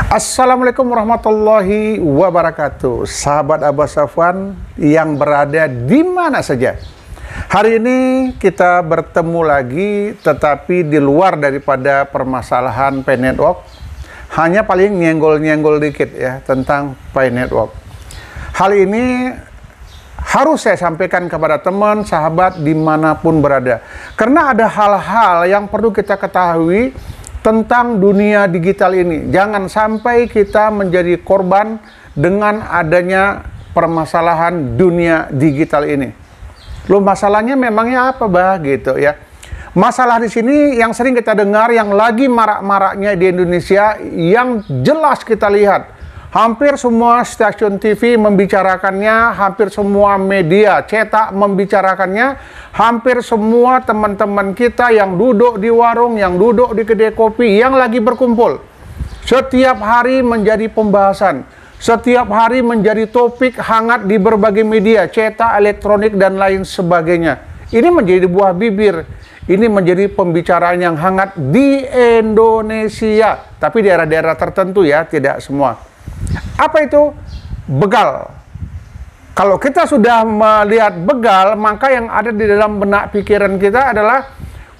Assalamualaikum warahmatullahi wabarakatuh. Sahabat Abah Safwan yang berada di mana saja. Hari ini kita bertemu lagi, tetapi di luar daripada permasalahan Pay Network. Hanya paling nyenggol-nyenggol dikit ya tentang Pay Network. Hal ini harus saya sampaikan kepada teman, sahabat dimanapun berada. Karena ada hal-hal yang perlu kita ketahui tentang dunia digital ini. Jangan sampai kita menjadi korban dengan adanya permasalahan dunia digital ini. Loh, masalahnya memangnya apa, Bah? Gitu ya. Masalah di sini yang sering kita dengar, yang lagi marak-maraknya di Indonesia, yang jelas kita lihat. Hampir semua stasiun TV membicarakannya, hampir semua media cetak membicarakannya, hampir semua teman-teman kita yang duduk di warung, yang duduk di kedai kopi, yang lagi berkumpul. Setiap hari menjadi pembahasan, setiap hari menjadi topik hangat di berbagai media, cetak, elektronik, dan lain sebagainya. Ini menjadi buah bibir, ini menjadi pembicaraan yang hangat di Indonesia. Tapi daerah-daerah tertentu ya, tidak semua. Apa itu? Begal. Kalau kita sudah melihat begal, maka yang ada di dalam benak pikiran kita adalah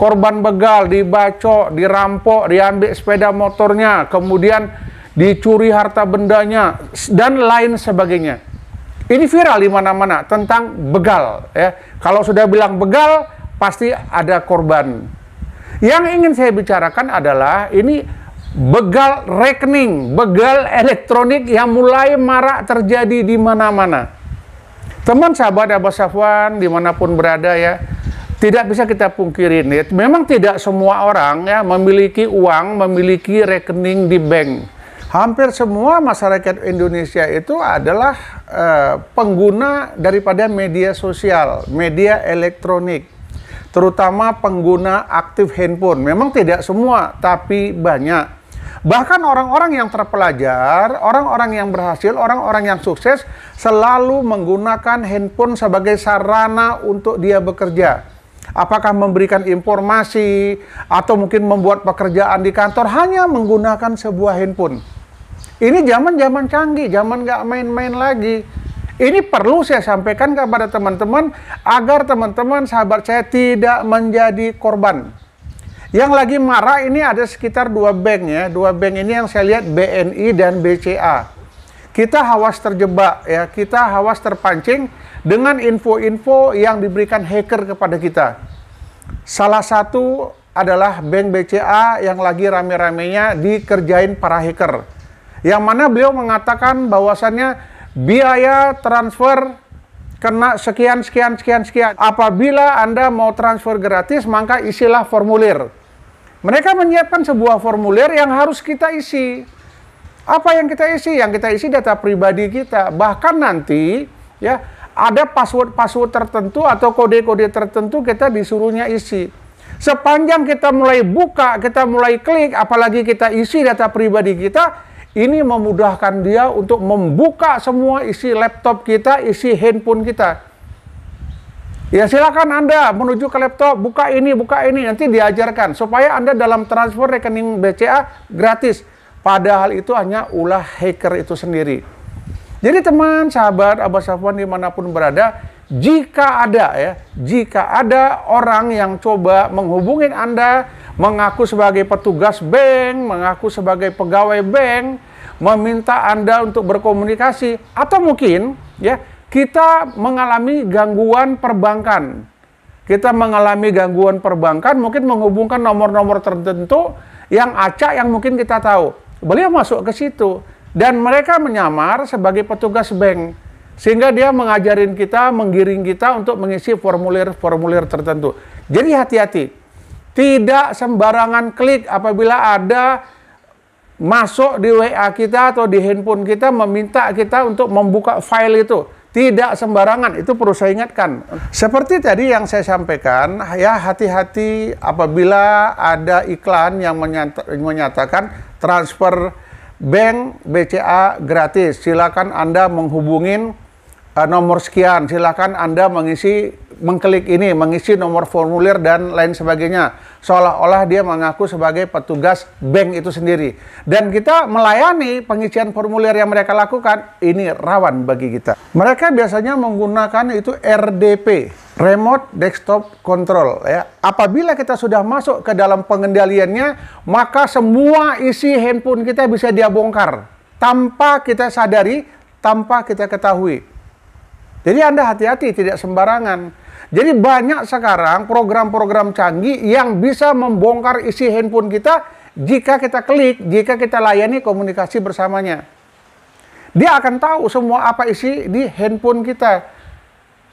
korban begal, dibacok, dirampok, diambil sepeda motornya, kemudian dicuri harta bendanya, dan lain sebagainya. Ini viral di mana-mana tentang begal. Ya. Kalau sudah bilang begal, pasti ada korban. Yang ingin saya bicarakan adalah ini begal rekening, begal elektronik yang mulai marak terjadi di mana-mana. Teman sahabat Abah Safwan dimanapun berada ya, tidak bisa kita pungkirin ya, memang tidak semua orang ya memiliki uang, memiliki rekening di bank. Hampir semua masyarakat Indonesia itu adalah pengguna daripada media sosial, media elektronik, terutama pengguna aktif handphone. Memang tidak semua, tapi banyak. Bahkan orang-orang yang terpelajar, orang-orang yang berhasil, orang-orang yang sukses selalu menggunakan handphone sebagai sarana untuk dia bekerja. Apakah memberikan informasi atau mungkin membuat pekerjaan di kantor hanya menggunakan sebuah handphone. Ini zaman-zaman canggih, zaman nggak main-main lagi. Ini perlu saya sampaikan kepada teman-teman agar teman-teman sahabat saya tidak menjadi korban. Yang lagi marah ini ada sekitar dua bank ya. Dua bank ini yang saya lihat, BNI dan BCA. Kita awas terjebak ya, kita awas terpancing dengan info-info yang diberikan hacker kepada kita. Salah satu adalah bank BCA yang lagi rame-ramenya dikerjain para hacker. Yang mana beliau mengatakan bahwasannya biaya transfer kena sekian. Apabila Anda mau transfer gratis, maka isilah formulir. Mereka menyiapkan sebuah formulir yang harus kita isi. Apa yang kita isi? Yang kita isi data pribadi kita. Bahkan nanti ya ada password tertentu atau kode-kode tertentu kita disuruhnya isi. Sepanjang kita mulai buka, kita mulai klik, apalagi kita isi data pribadi kita, ini memudahkan dia untuk membuka semua isi laptop kita, isi handphone kita. Ya silakan Anda menuju ke laptop, buka ini, nanti diajarkan supaya Anda dalam transfer rekening BCA gratis. Padahal itu hanya ulah hacker itu sendiri. Jadi teman, sahabat Abah Safwan dimanapun berada, jika ada orang yang coba menghubungin Anda, mengaku sebagai petugas bank, mengaku sebagai pegawai bank, meminta Anda untuk berkomunikasi, atau mungkin ya kita mengalami gangguan perbankan. Kita mengalami gangguan perbankan, mungkin menghubungkan nomor-nomor tertentu yang acak yang mungkin kita tahu. Beliau masuk ke situ dan mereka menyamar sebagai petugas bank. Sehingga dia mengajarin kita, menggiring kita untuk mengisi formulir-formulir tertentu. Jadi hati-hati. Tidak sembarangan klik apabila ada masuk di WA kita atau di handphone kita meminta kita untuk membuka file itu. Tidak sembarangan, itu perlu saya ingatkan. Seperti tadi yang saya sampaikan, ya hati-hati apabila ada iklan yang menyatakan transfer bank BCA gratis. Silakan Anda menghubungin nomor sekian, silakan Anda mengisi, mengklik ini, mengisi nomor formulir dan lain sebagainya. seolah-olah dia mengaku sebagai petugas bank itu sendiri. Dan kita melayani pengisian formulir yang mereka lakukan, ini rawan bagi kita. Mereka biasanya menggunakan itu RDP, Remote Desktop Control. Ya. Apabila kita sudah masuk ke dalam pengendaliannya, maka semua isi handphone kita bisa dia bongkar, tanpa kita sadari, tanpa kita ketahui. Jadi Anda hati-hati, tidak sembarangan. Jadi banyak sekarang program-program canggih yang bisa membongkar isi handphone kita jika kita klik, jika kita layani komunikasi bersamanya. Dia akan tahu semua apa isi di handphone kita.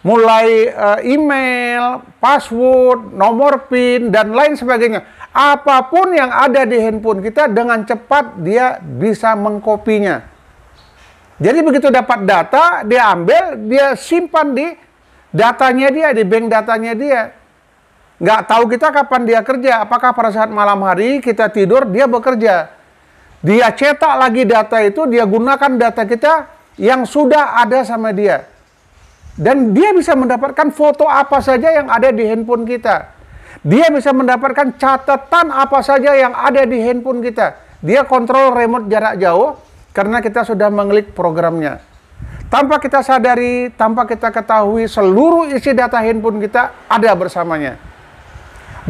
Mulai email, password, nomor PIN, dan lain sebagainya. Apapun yang ada di handphone kita, dengan cepat dia bisa mengkopinya. Jadi begitu dapat data, dia ambil, dia simpan di datanya dia, di bank datanya dia. Nggak tahu kita kapan dia kerja. Apakah pada saat malam hari kita tidur, dia bekerja. Dia cetak lagi data itu, dia gunakan data kita yang sudah ada sama dia. Dan dia bisa mendapatkan foto apa saja yang ada di handphone kita. Dia bisa mendapatkan catatan apa saja yang ada di handphone kita. Dia kontrol remote jarak jauh karena kita sudah mengklik programnya. Tanpa kita sadari, tanpa kita ketahui, seluruh isi data handphone kita ada bersamanya.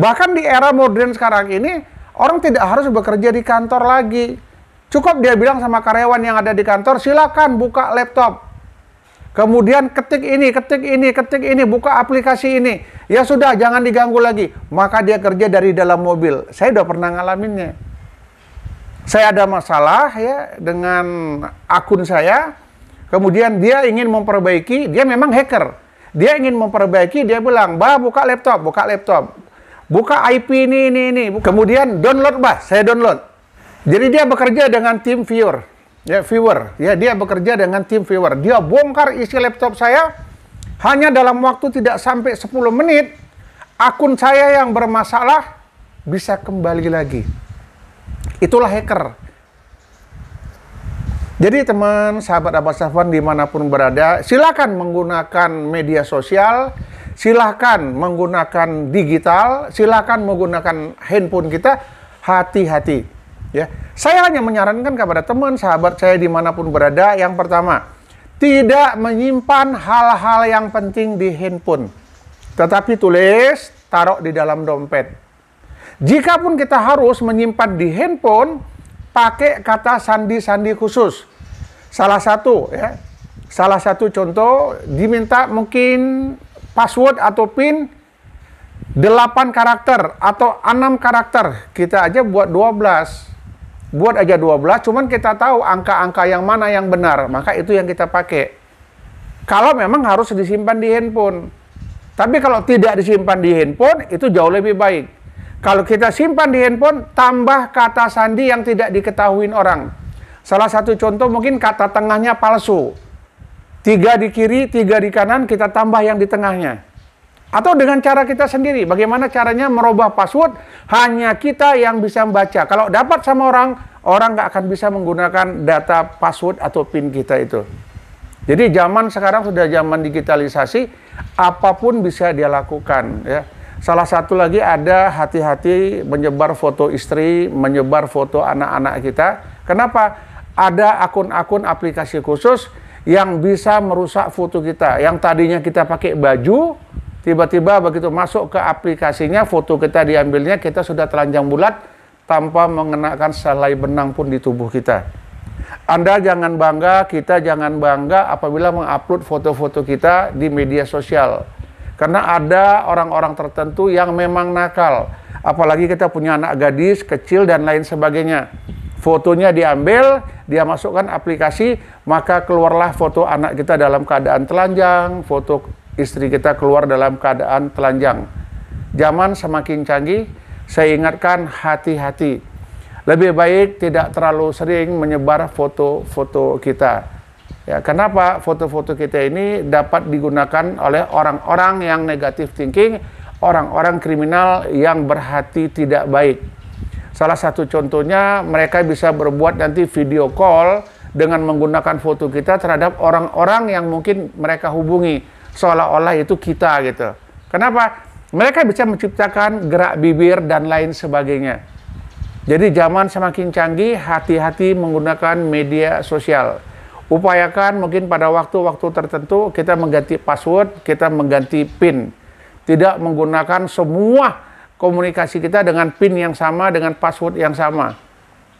Bahkan di era modern sekarang ini, orang tidak harus bekerja di kantor lagi. Cukup dia bilang sama karyawan yang ada di kantor, silakan buka laptop. Kemudian ketik ini, buka aplikasi ini. Ya sudah, jangan diganggu lagi. Maka dia kerja dari dalam mobil. Saya udah pernah ngalaminnya. Saya ada masalah ya dengan akun saya. Kemudian dia ingin memperbaiki, dia memang hacker. Dia ingin memperbaiki, dia bilang, "Bah, buka laptop. Buka IP ini. Kemudian download, bah." Saya download. Jadi dia bekerja dengan tim viewer. Ya, dia bekerja dengan tim viewer. Dia bongkar isi laptop saya, hanya dalam waktu tidak sampai 10 menit, akun saya yang bermasalah bisa kembali lagi. Itulah hacker. Jadi teman, sahabat Abah Safwan dimanapun berada, silakan menggunakan media sosial, silakan menggunakan digital, silakan menggunakan handphone kita, hati-hati. Ya, saya hanya menyarankan kepada teman, sahabat saya dimanapun berada, yang pertama, tidak menyimpan hal-hal yang penting di handphone, tetapi tulis, taruh di dalam dompet. Jikapun kita harus menyimpan di handphone, pakai kata sandi-sandi khusus. Salah satu contoh, diminta mungkin password atau PIN 8 karakter atau 6 karakter. Kita aja buat 12. Buat aja 12, cuman kita tahu angka-angka yang mana yang benar, maka itu yang kita pakai. Kalau memang harus disimpan di handphone. Tapi kalau tidak disimpan di handphone, itu jauh lebih baik. Kalau kita simpan di handphone, tambah kata sandi yang tidak diketahui orang. Salah satu contoh mungkin kata tengahnya palsu. 3 di kiri, 3 di kanan, kita tambah yang di tengahnya. Atau dengan cara kita sendiri. Bagaimana caranya merubah password? Hanya kita yang bisa membaca. Kalau dapat sama orang nggak akan bisa menggunakan data password atau PIN kita itu. Jadi zaman sekarang sudah zaman digitalisasi, apapun bisa dia lakukan. Ya. Salah satu lagi ada hati-hati menyebar foto istri, menyebar foto anak-anak kita. Kenapa? Ada akun-akun aplikasi khusus yang bisa merusak foto kita. Yang tadinya kita pakai baju, tiba-tiba begitu masuk ke aplikasinya, foto kita diambilnya, kita sudah telanjang bulat tanpa mengenakan selai benang pun di tubuh kita. Anda jangan bangga, kita jangan bangga apabila mengupload foto-foto kita di media sosial. Karena ada orang-orang tertentu yang memang nakal. Apalagi kita punya anak gadis, kecil, dan lain sebagainya. Fotonya diambil, dia masukkan aplikasi, maka keluarlah foto anak kita dalam keadaan telanjang, foto istri kita keluar dalam keadaan telanjang. Zaman semakin canggih, saya ingatkan hati-hati. Lebih baik tidak terlalu sering menyebar foto-foto kita. Ya, kenapa? Foto-foto kita ini dapat digunakan oleh orang-orang yang negatif thinking, orang-orang kriminal yang berhati tidak baik. Salah satu contohnya, mereka bisa berbuat nanti video call dengan menggunakan foto kita terhadap orang-orang yang mungkin mereka hubungi, seolah-olah itu kita gitu. Kenapa? Mereka bisa menciptakan gerak bibir dan lain sebagainya. Jadi zaman semakin canggih, hati-hati menggunakan media sosial. Upayakan mungkin pada waktu-waktu tertentu kita mengganti password, kita mengganti PIN. Tidak menggunakan semua komunikasi kita dengan PIN yang sama, dengan password yang sama.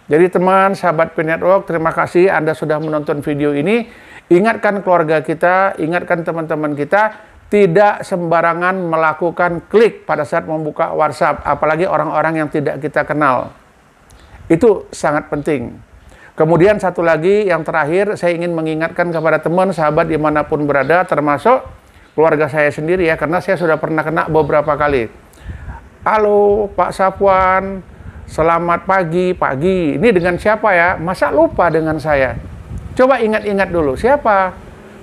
Jadi teman, sahabat Pin Network, terima kasih Anda sudah menonton video ini. Ingatkan keluarga kita, ingatkan teman-teman kita, tidak sembarangan melakukan klik pada saat membuka WhatsApp, apalagi orang-orang yang tidak kita kenal. Itu sangat penting. Kemudian satu lagi yang terakhir, saya ingin mengingatkan kepada teman, sahabat dimanapun berada, termasuk keluarga saya sendiri ya, karena saya sudah pernah kena beberapa kali. Halo Pak Safwan, selamat pagi, ini dengan siapa ya? Masa lupa dengan saya? Coba ingat-ingat dulu, siapa?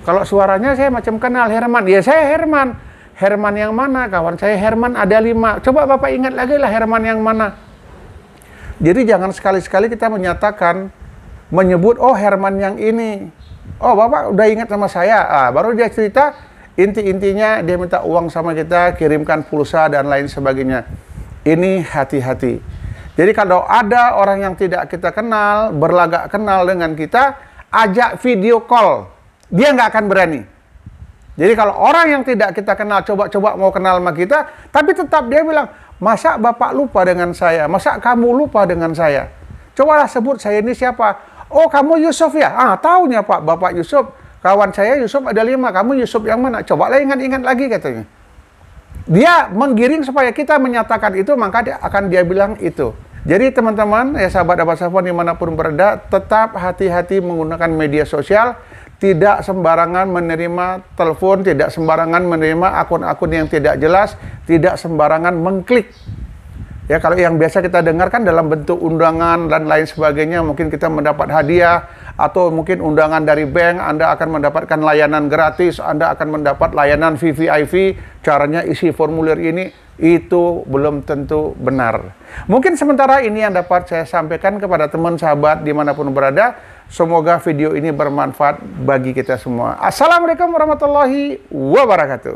Kalau suaranya saya macam kenal, Herman. Ya saya Herman. Herman yang mana? Kawan saya Herman ada 5. Coba Bapak ingat lagi lah Herman yang mana. Jadi jangan sekali-sekali kita menyebut, oh Herman yang ini. Oh Bapak udah ingat sama saya. Baru dia cerita, inti-intinya dia minta uang sama kita, kirimkan pulsa dan lain sebagainya. Ini hati-hati. Jadi kalau ada orang yang tidak kita kenal, berlagak kenal dengan kita, ajak video call, dia nggak akan berani. Jadi kalau orang yang tidak kita kenal coba-coba mau kenal sama kita, tapi tetap dia bilang, masa Bapak lupa dengan saya? Masa kamu lupa dengan saya? Cobalah sebut saya ini siapa? Oh kamu Yusuf ya? Taunya Pak, Bapak Yusuf. Kawan saya Yusuf ada 5, kamu Yusuf yang mana? Cobalah ingat-ingat lagi katanya. Dia menggiring supaya kita menyatakan itu, maka dia bilang itu. Jadi teman-teman, ya sahabat Abah Safwan dimanapun berada, tetap hati-hati menggunakan media sosial, tidak sembarangan menerima telepon, tidak sembarangan menerima akun-akun yang tidak jelas, tidak sembarangan mengklik. Ya kalau yang biasa kita dengarkan dalam bentuk undangan dan lain sebagainya, mungkin kita mendapat hadiah, atau mungkin undangan dari bank, Anda akan mendapatkan layanan gratis, Anda akan mendapat layanan VVIP, caranya isi formulir ini, itu belum tentu benar. Mungkin sementara ini yang dapat saya sampaikan kepada teman sahabat dimanapun berada. Semoga video ini bermanfaat bagi kita semua. Assalamualaikum warahmatullahi wabarakatuh.